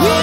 We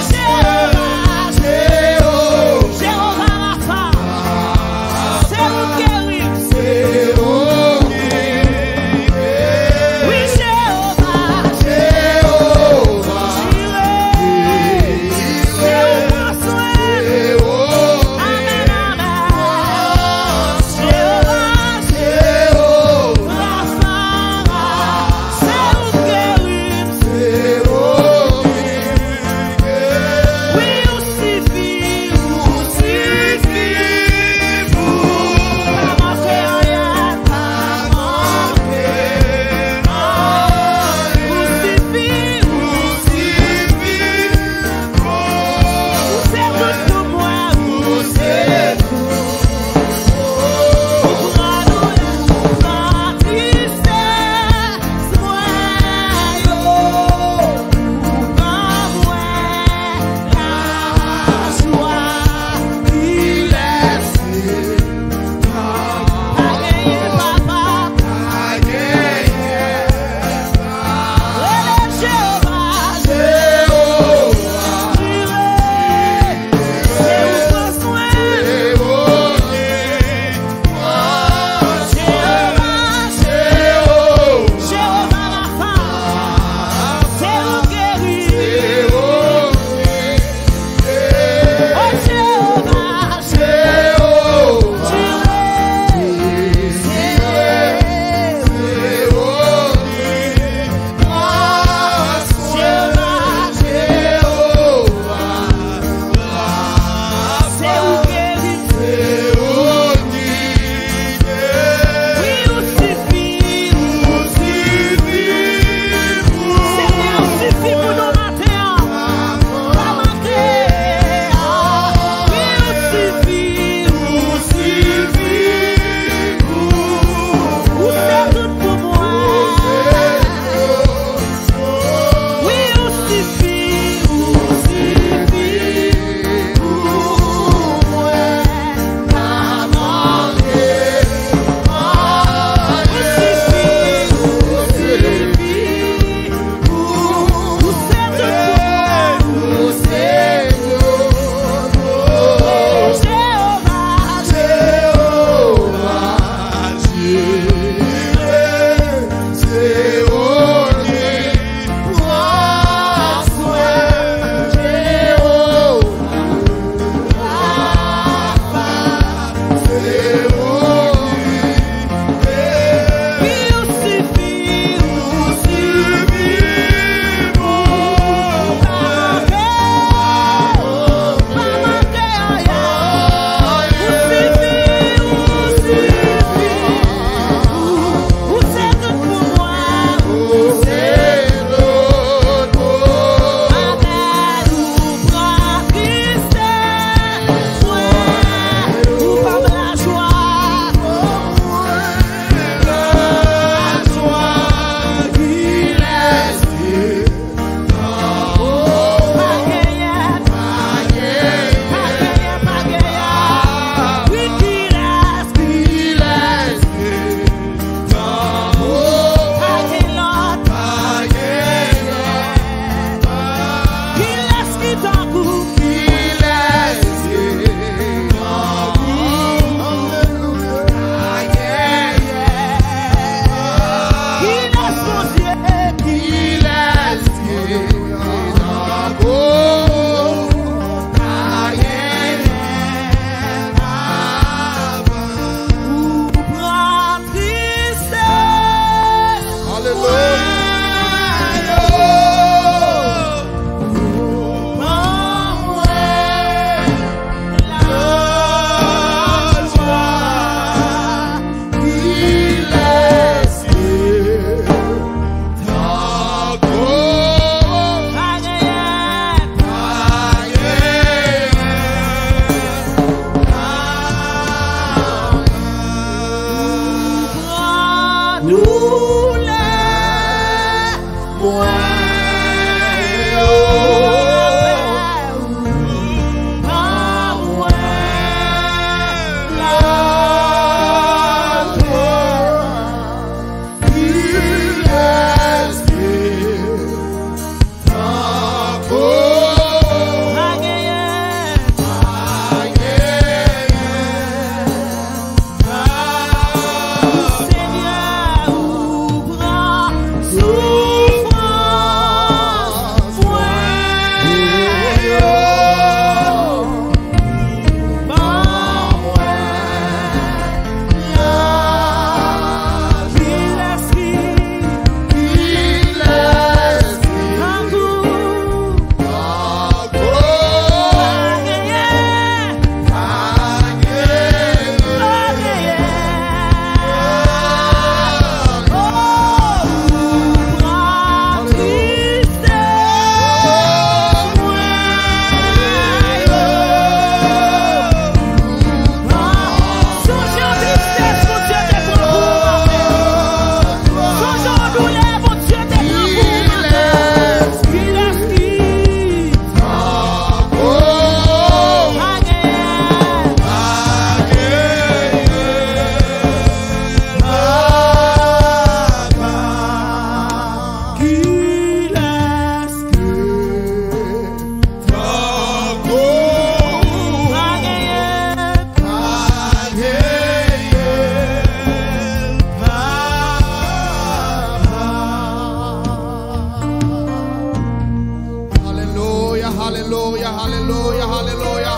alléluia, alléluia, alléluia.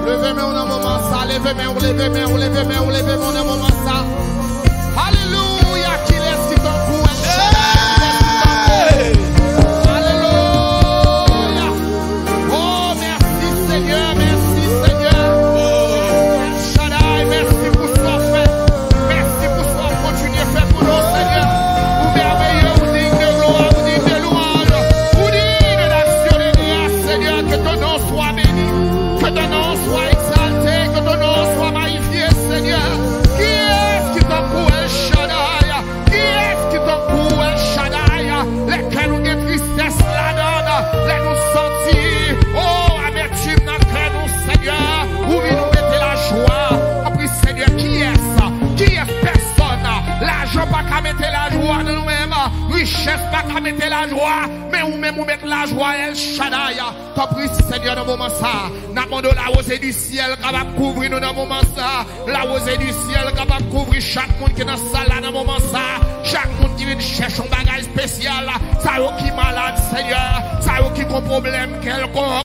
Levez-moi dans moment ça, levez-moi, levez-moi, levez-moi, levez-moi dans moment ça. Alléluia, qui laisse qui t'en pour alléluia. Oh, merci Seigneur, merci Seigneur. Shaddai, merci pour ce qu'on fait. Merci pour ce qu'on continue à faire pour nous, Seigneur. Vous merveilleux, vous dites de gloire, vous dites de louange, vous dites de l'action de grâce, Seigneur, que ton nom soit béni, que ton nom soit exalté, que ton nom soit magnifié, Seigneur. Qui est-ce qui t'en pour El Shaddai? Qui est-ce qui t'en pour El Shaddai? Lesquels nous de tristesse là-dedans, les nous sentir, oh, amertume dans le cœur, nous, Seigneur, où nous mettez la joie. Après, Seigneur, qui est ça? Qui est personne? L'argent pas qu'à mettre la joie de nous-mêmes, richesse pas qu'à mettre la joie, mais ou même ou mettre la joie, El Shaddai. Compris, Seigneur, dans le moment ça, nous demandons la rosée du ciel capable de couvrir nous dans le moment ça, la rosée du ciel capable de couvrir chaque monde qui est dans la salle dans le moment ça, chaque monde qui vient chercher un bagage spécial, ça y est qui est malade, Seigneur, ça y est qui a un problème quelconque.